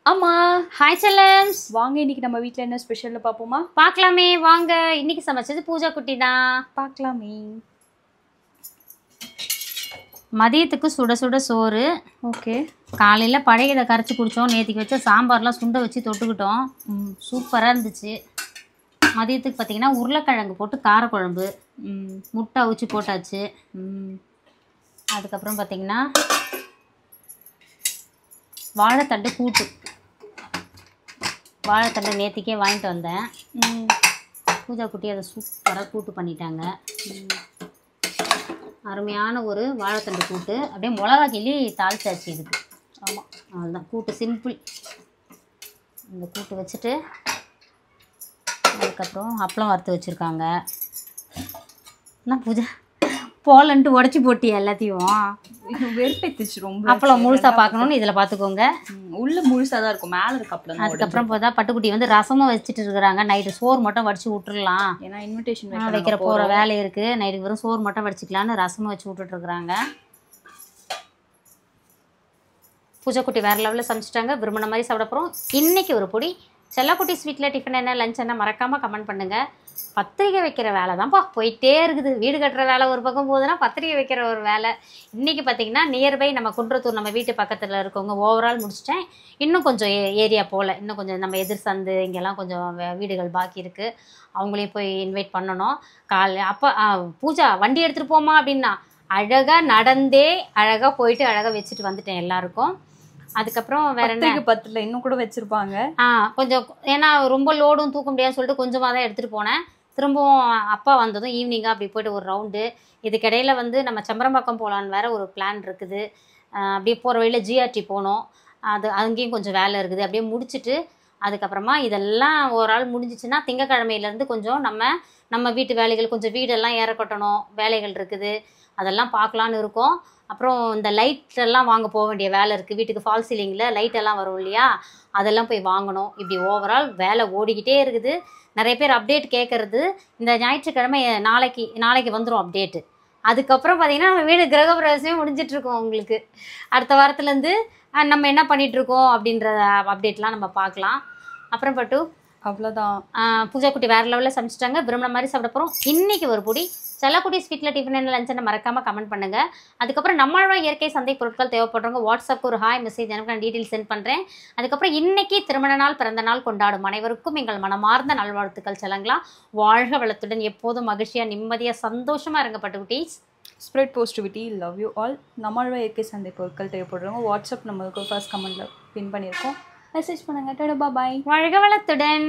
ஆமா. ஹாய் செல்லம்ஸ். வாங்க இன்னைக்கு நம்ம வீட்ல என்ன ஸ்பெஷல்னு பாப்போமா? பார்க்கலாமே வாங்க. இன்னைக்கு சமைச்சது பூஜா குட்டி தான். பார்க்கலாமே. மதியத்துக்கு சுட சுட சோறு. ஓகே. காலையில் பழையதை கரைச்சி குடித்தோம். நேற்றுக்கு வச்ச சாம்பார்லாம் சுண்டை வச்சு தொட்டுக்கிட்டோம். சூப்பராக இருந்துச்சு. மதியத்துக்கு பார்த்தீங்கன்னா உருளைக்கிழங்கு போட்டு காரக்குழம்பு, முட்டை அவிச்சு போட்டாச்சு. அதுக்கப்புறம் பார்த்தீங்கன்னா வாழைத்தண்டு கூட்டு. வாழைத்தண்டை நேற்றுக்கே வாங்கிட்டு வந்தேன். பூஜா குட்டி அதை சூப்பராக கூட்டு பண்ணிட்டாங்க. அருமையான ஒரு வாழைத்தண்டு கூட்டு. அப்படியே மிளகா கிள்ளி தாளிச்சாச்சு இதுக்கு. ஆமாம், அவ்வளோதான். கூட்டு சிம்பிள். இந்த கூட்டு வச்சுட்டு அதுக்கப்புறம் அப்பளம் வறுத்து வச்சுருக்காங்க. என்ன பூஜா போலன்ட்டு உடச்சி போட்டியா எல்லாத்தையும்? வெறுப்பேத்துச்சு ரொம்ப. அப்பளம் முழுசாக பார்க்கணுன்னு இதில் பார்த்துக்கோங்க. உள்ள முழுசாக தான் இருக்கும், மேலே இருக்க அப்பளம். அதுக்கப்புறம் பார்த்தா பட்டுக்குட்டி வந்து ரசமும் வச்சுட்டு இருக்கிறாங்க. நைட்டு சோறு மட்டும் வடிச்சு விட்டுறலாம், ஏன்னா இன்விடேஷன் வைக்கிற போகிற வேலை இருக்குது. நைட்டுக்கு வெறும் சோறு மட்டும் வடிச்சிக்கலான்னு ரசமும் வச்சு விட்டுட்ருக்குறாங்க. பூஜா குட்டி வேறு லெவலில் சமைச்சிட்டாங்க. விரும்பின மாதிரி சாப்பிட போகிறோம். இன்றைக்கி ஒரு பொடி செல்லக்குட்டி ஸ்வீட்டில் டிஃபன் என்ன, லஞ்ச் என்ன மறக்காமல் கமெண்ட் பண்ணுங்கள். பத்திரிக்கை வைக்கிற வேலை தான்ப்பா போயிட்டே இருக்குது. வீடு கட்டுற வேலை ஒரு பக்கம் போகுதுன்னா பத்திரிக்கை வைக்கிற ஒரு வேலை. இன்றைக்கி பார்த்திங்கன்னா நியர்பை நம்ம குன்றத்தூர், நம்ம வீட்டு பக்கத்தில் இருக்கவங்க ஓவரால் முடிச்சிட்டேன். இன்னும் கொஞ்சம் ஏரியா போல், இன்னும் கொஞ்சம் நம்ம எதிர் சந்து இங்கெல்லாம் கொஞ்சம் வீடுகள் பாக்கி இருக்குது. அவங்களையும் போய் இன்வைட் பண்ணணும். அப்போ பூஜா வண்டி எடுத்துகிட்டு போமா அப்படின்னா அழகாக நடந்தே அழகாக போயிட்டு அழகாக வச்சுட்டு வந்துட்டேன் எல்லாருக்கும். அதுக்கப்புறம் வேற என்ன, 10 இன்னும் கூட வச்சுருப்பாங்க. கொஞ்சம் ஏன்னா ரொம்ப லோடும் தூக்க முடியாதுன்னு சொல்லிட்டு கொஞ்சமாக தான் எடுத்துகிட்டு போனேன். திரும்பவும் அப்பா வந்ததும் ஈவினிங்காக அப்படி போய்ட்டு ஒரு ரவுண்டு. இதுக்கிடையில் வந்து நம்ம செம்பரம்பாக்கம் போகலான்னு வேறு ஒரு பிளான் இருக்குது. அப்படியே போகிற வழியில் ஜிஆர்டி போனோம். அங்கேயும் கொஞ்சம் வேலை இருக்குது. அப்படியே முடிச்சுட்டு அதுக்கப்புறமா இதெல்லாம் ஒரு ஆள் முடிஞ்சிச்சுன்னா திங்கக்கிழமையிலேருந்து கொஞ்சம் நம்ம வீட்டு வேலைகள், கொஞ்சம் வீடெல்லாம் ஏற கட்டணும், வேலைகள் இருக்குது. அதெல்லாம் பார்க்கலான்னு இருக்கோம். அப்புறம் இந்த லைட்டெல்லாம் வாங்க போக வேண்டிய வேலை இருக்குது. வீட்டுக்கு ஃபால் சீலிங்கில் லைட்டெல்லாம் வரும் இல்லையா, அதெல்லாம் போய் வாங்கணும். இப்படி ஓவரால் வேலை ஓடிக்கிட்டே இருக்குது. நிறைய பேர் அப்டேட் கேட்குறது. இந்த ஞாயிற்றுக்கிழமை நாளைக்கு வந்துடும் அப்டேட்டு. அதுக்கப்புறம் பார்த்திங்கன்னா நம்ம வீடு கிரகப்பிரவேசமே முடிஞ்சிட்ருக்கோம். உங்களுக்கு அடுத்த வாரத்துலேருந்து நம்ம என்ன பண்ணிகிட்ருக்கோம் அப்படின்ற அப்டேட்லாம் நம்ம பார்க்கலாம். அப்புறம் பட்டு அவ்வளோதான். பூஜா குட்டி வேறு லெவலில் சமைச்சிட்டாங்க. விரும்பின மாதிரி சாப்பிட போகிறோம். இன்றைக்கி ஒரு பொடி செல்லக்குட்டி ஸ்வீட்டில் டிஃபன் என்ன லஞ்ச் என்ன மறக்காமல் கமெண்ட் பண்ணுங்கள். அதுக்கப்புறம் நம்மளோட இயற்கை சந்தை பொருட்கள் தேவைப்படுறவங்க வாட்ஸ்அப்புக்கு ஒரு ஹாய் மெசேஜ் எனக்கு நான் டீட்டெயில் சென்ட் பண்ணுறேன். அதுக்கப்புறம் இன்றைக்கி திருமண நாள், பிறந்த நாள் கொண்டாடும் அனைவருக்கும் எங்கள் மனமார்ந்த நல்வாழ்த்துக்கள். செல்லங்களா வாழ்க வளத்துடன் எப்போதும் மகிழ்ச்சியாக நிம்மதியாக சந்தோஷமாக இருங்க பட்டுக்குட்டீஸ். Spread positivity, love you all. நம்மளோட இயற்கை சந்தை பொருட்கள் தேவைப்படுறவங்க வாட்ஸ்அப் நம்மளுக்கு ஃபர்ஸ்ட் கமெண்ட்டில் பின் பண்ணியிருக்கோம். மெசேஜ் பண்ணுங்கள். டடா பாய். வாழ்க வளத்துடன்.